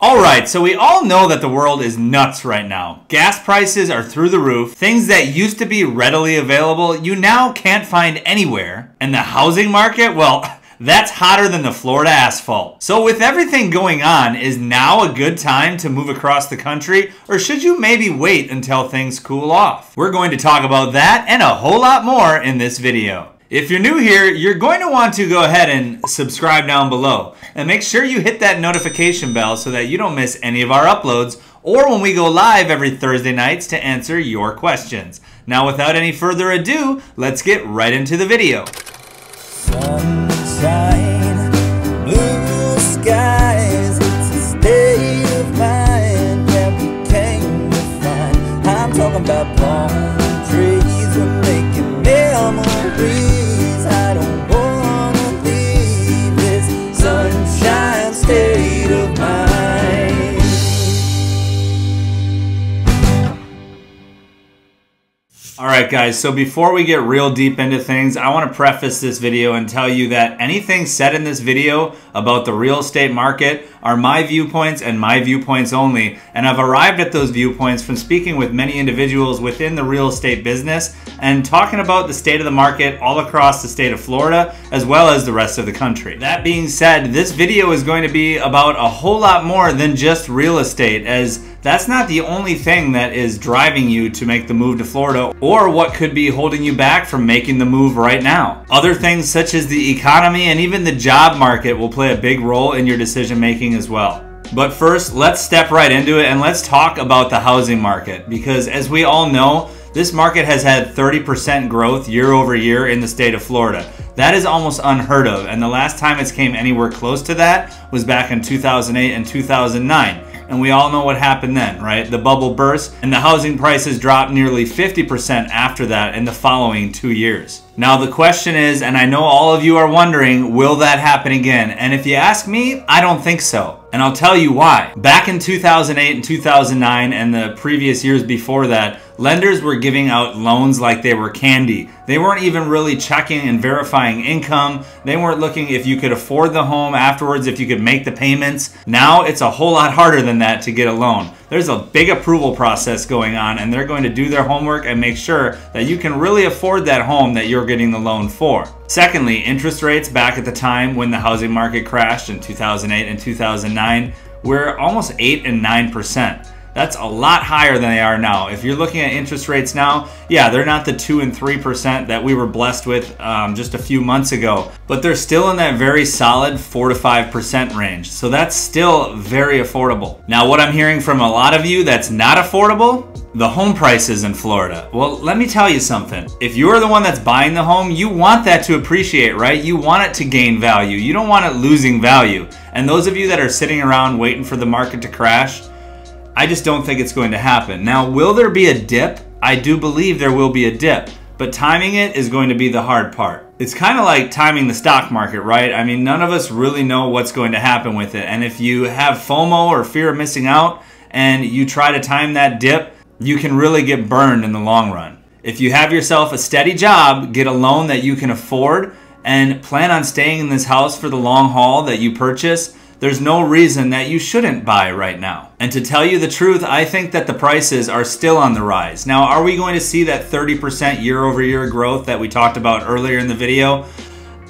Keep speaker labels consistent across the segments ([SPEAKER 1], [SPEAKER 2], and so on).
[SPEAKER 1] Alright, so we all know that the world is nuts right now. Gas prices are through the roof. Things that used to be readily available, you now can't find anywhere. And the housing market, well, that's hotter than the Florida asphalt. So with everything going on, is now a good time to move across the country, or should you maybe wait until things cool off? We're going to talk about that and a whole lot more in this video. If you're new here, you're going to want to go ahead and subscribe down below. And make sure you hit that notification bell so that you don't miss any of our uploads or when we go live every Thursday nights to answer your questions. Now, without any further ado, let's get right into the video.
[SPEAKER 2] Sunshine, blue skies, it's a state of mind that we came to find. I'm talking about palm trees, we're making memories. I don't wanna leave this sunshine state of mind.
[SPEAKER 1] Alright guys, so before we get real deep into things, I want to preface this video and tell you that anything said in this video about the real estate market are my viewpoints and my viewpoints only, and I've arrived at those viewpoints from speaking with many individuals within the real estate business and talking about the state of the market all across the state of Florida as well as the rest of the country. That being said, this video is going to be about a whole lot more than just real estate, as that's not the only thing that is driving you to make the move to Florida or what could be holding you back from making the move right now. Other things such as the economy and even the job market will play a big role in your decision making as well. But first, let's step right into it and let's talk about the housing market, because as we all know, this market has had 30% growth year over year in the state of Florida. That is almost unheard of, and the last time it's came anywhere close to that was back in 2008 and 2009. And we all know what happened then, right? The bubble burst and the housing prices dropped nearly 50% after that in the following 2 years. Now the question is, and I know all of you are wondering, will that happen again? And if you ask me, I don't think so. And I'll tell you why. Back in 2008 and 2009 and the previous years before that, lenders were giving out loans like they were candy. They weren't even really checking and verifying income. They weren't looking if you could afford the home afterwards, if you could make the payments. Now it's a whole lot harder than that to get a loan. There's a big approval process going on, and they're going to do their homework and make sure that you can really afford that home that you're getting the loan for. Secondly, interest rates back at the time when the housing market crashed in 2008 and 2009 were almost 8 and 9%. That's a lot higher than they are now. If you're looking at interest rates now, yeah, they're not the 2 and 3% that we were blessed with just a few months ago, but they're still in that very solid 4 to 5% range. So that's still very affordable. Now, what I'm hearing from a lot of you that's not affordable, the home prices in Florida. Well, let me tell you something. If you're the one that's buying the home, you want that to appreciate, right? You want it to gain value. You don't want it losing value. And those of you that are sitting around waiting for the market to crash, I just don't think it's going to happen. Now, will there be a dip? I do believe there will be a dip, but timing it is going to be the hard part. It's kind of like timing the stock market, right? I mean, none of us really know what's going to happen with it. And if you have FOMO or fear of missing out and you try to time that dip, you can really get burned in the long run. If you have yourself a steady job, get a loan that you can afford, and plan on staying in this house for the long haul that you purchase, there's no reason that you shouldn't buy right now. And to tell you the truth, I think that the prices are still on the rise. Now, are we going to see that 30% year over year growth that we talked about earlier in the video?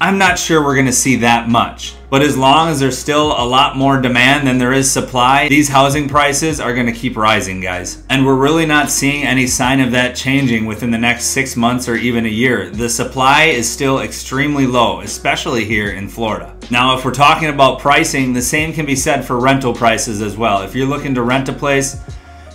[SPEAKER 1] I'm not sure we're going to see that much. But as long as there's still a lot more demand than there is supply, these housing prices are going to keep rising, guys. And we're really not seeing any sign of that changing within the next 6 months or even a year. The supply is still extremely low, especially here in Florida. Now, if we're talking about pricing, the same can be said for rental prices as well. If you're looking to rent a place,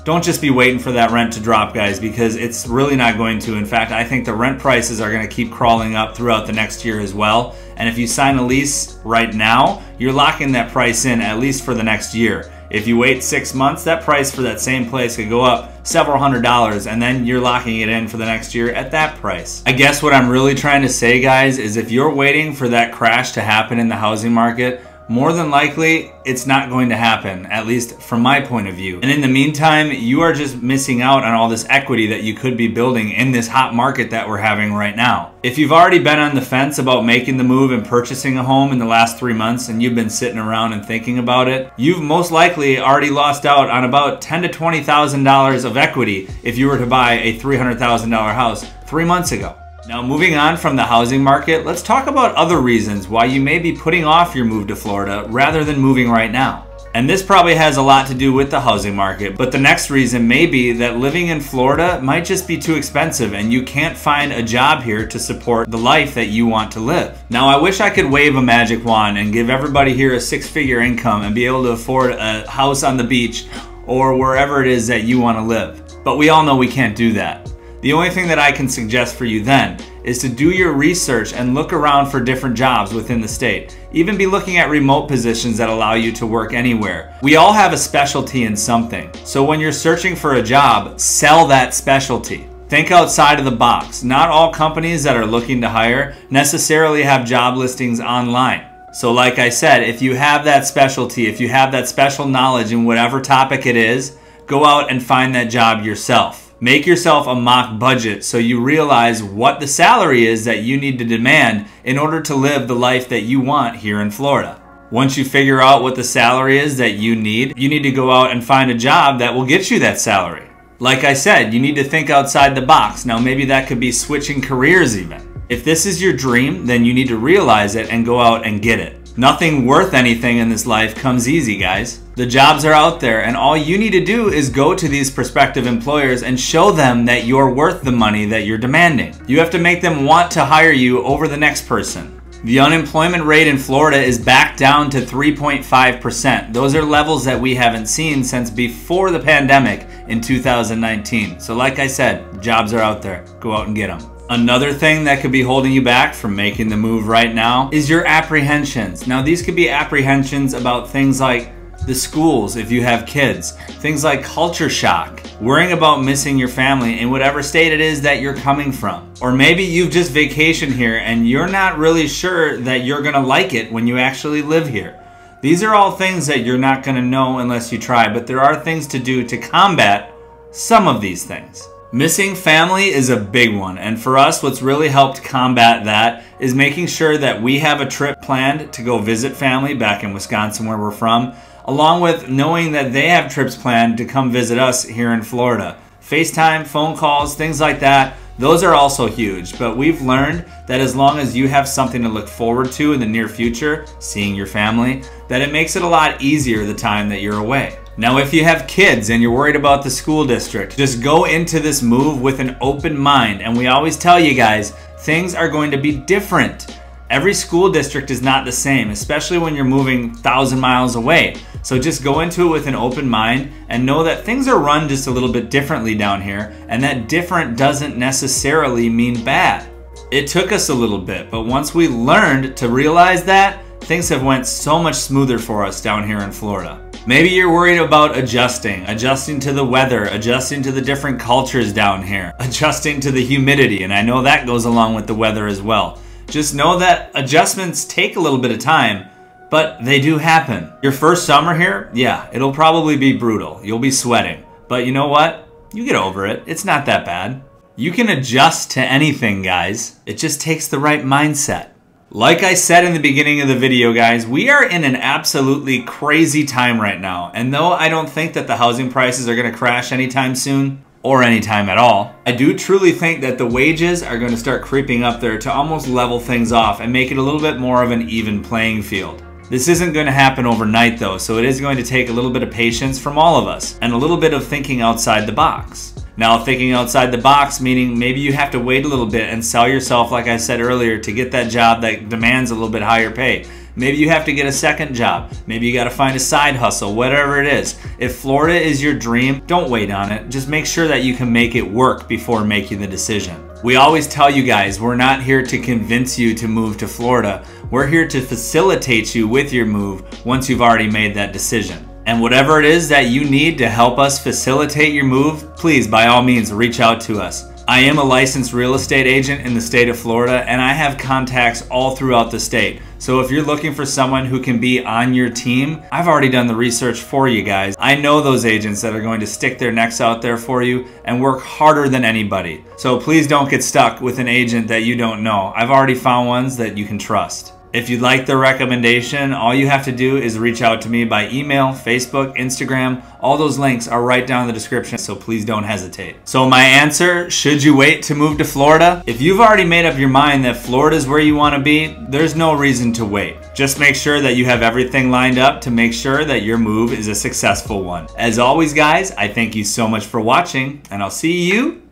[SPEAKER 1] don't just be waiting for that rent to drop, guys, because it's really not going to. In fact, I think the rent prices are going to keep crawling up throughout the next year as well. And if you sign a lease right now, you're locking that price in at least for the next year. If you wait 6 months, that price for that same place could go up several $100s, and then you're locking it in for the next year at that price. I guess what I'm really trying to say, guys, is if you're waiting for that crash to happen in the housing market, more than likely it's not going to happen, at least from my point of view. And in the meantime, you are just missing out on all this equity that you could be building in this hot market that we're having right now. If you've already been on the fence about making the move and purchasing a home in the last 3 months and you've been sitting around and thinking about it, you've most likely already lost out on about $10,000 to $20,000 of equity if you were to buy a $300,000 house 3 months ago. Now, moving on from the housing market, let's talk about other reasons why you may be putting off your move to Florida rather than moving right now. And this probably has a lot to do with the housing market, but the next reason may be that living in Florida might just be too expensive and you can't find a job here to support the life that you want to live. Now, I wish I could wave a magic wand and give everybody here a 6-figure income and be able to afford a house on the beach or wherever it is that you want to live. But we all know we can't do that. The only thing that I can suggest for you then is to do your research and look around for different jobs within the state. Even be looking at remote positions that allow you to work anywhere. We all have a specialty in something. So when you're searching for a job, sell that specialty. Think outside of the box. Not all companies that are looking to hire necessarily have job listings online. So like I said, if you have that specialty, if you have that special knowledge in whatever topic it is, go out and find that job yourself. Make yourself a mock budget so you realize what the salary is that you need to demand in order to live the life that you want here in Florida. Once you figure out what the salary is that you need to go out and find a job that will get you that salary. Like I said, you need to think outside the box. Now maybe that could be switching careers even. If this is your dream, then you need to realize it and go out and get it. Nothing worth anything in this life comes easy, guys. The jobs are out there, and all you need to do is go to these prospective employers and show them that you're worth the money that you're demanding. You have to make them want to hire you over the next person. The unemployment rate in Florida is back down to 3.5%. Those are levels that we haven't seen since before the pandemic in 2019. So like I said, jobs are out there. Go out and get them. Another thing that could be holding you back from making the move right now is your apprehensions. Now these could be apprehensions about things like the schools if you have kids, things like culture shock, worrying about missing your family in whatever state it is that you're coming from. Or maybe you've just vacationed here and you're not really sure that you're gonna like it when you actually live here. These are all things that you're not gonna know unless you try, but there are things to do to combat some of these things. Missing family is a big one, and for us what's really helped combat that is making sure that we have a trip planned to go visit family back in Wisconsin where we're from, along with knowing that they have trips planned to come visit us here in Florida. FaceTime, phone calls, things like that, those are also huge, but we've learned that as long as you have something to look forward to in the near future, seeing your family, that it makes it a lot easier the time that you're away. Now, if you have kids and you're worried about the school district, just go into this move with an open mind. And we always tell you guys, things are going to be different. Every school district is not the same, especially when you're moving 1,000 miles away. So just go into it with an open mind and know that things are run just a little bit differently down here, and that different doesn't necessarily mean bad. It took us a little bit, but once we learned to realize that, things have went so much smoother for us down here in Florida. Maybe you're worried about adjusting to the weather, adjusting to the different cultures down here, adjusting to the humidity, and I know that goes along with the weather as well. Just know that adjustments take a little bit of time, but they do happen. Your first summer here, yeah, it'll probably be brutal. You'll be sweating, but you know what? You get over it. It's not that bad. You can adjust to anything, guys. It just takes the right mindset. Like I said in the beginning of the video, guys, we are in an absolutely crazy time right now. And though I don't think that the housing prices are going to crash anytime soon, or anytime at all, I do truly think that the wages are going to start creeping up there to almost level things off and make it a little bit more of an even playing field. This isn't going to happen overnight though, so it is going to take a little bit of patience from all of us and a little bit of thinking outside the box. Now, thinking outside the box, meaning maybe you have to wait a little bit and sell yourself, like I said earlier, to get that job that demands a little bit higher pay. Maybe you have to get a second job. Maybe you got to find a side hustle, whatever it is. If Florida is your dream, don't wait on it. Just make sure that you can make it work before making the decision. We always tell you guys, we're not here to convince you to move to Florida. We're here to facilitate you with your move once you've already made that decision. And whatever it is that you need to help us facilitate your move, please, by all means, reach out to us. I am a licensed real estate agent in the state of Florida, and I have contacts all throughout the state. So if you're looking for someone who can be on your team, I've already done the research for you guys. I know those agents that are going to stick their necks out there for you and work harder than anybody. So please don't get stuck with an agent that you don't know. I've already found ones that you can trust. If you'd like the recommendation, all you have to do is reach out to me by email, Facebook, Instagram. All those links are right down in the description, so please don't hesitate. So my answer, should you wait to move to Florida? If you've already made up your mind that Florida is where you want to be, there's no reason to wait. Just make sure that you have everything lined up to make sure that your move is a successful one. As always, guys, I thank you so much for watching, and I'll see you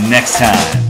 [SPEAKER 1] next time.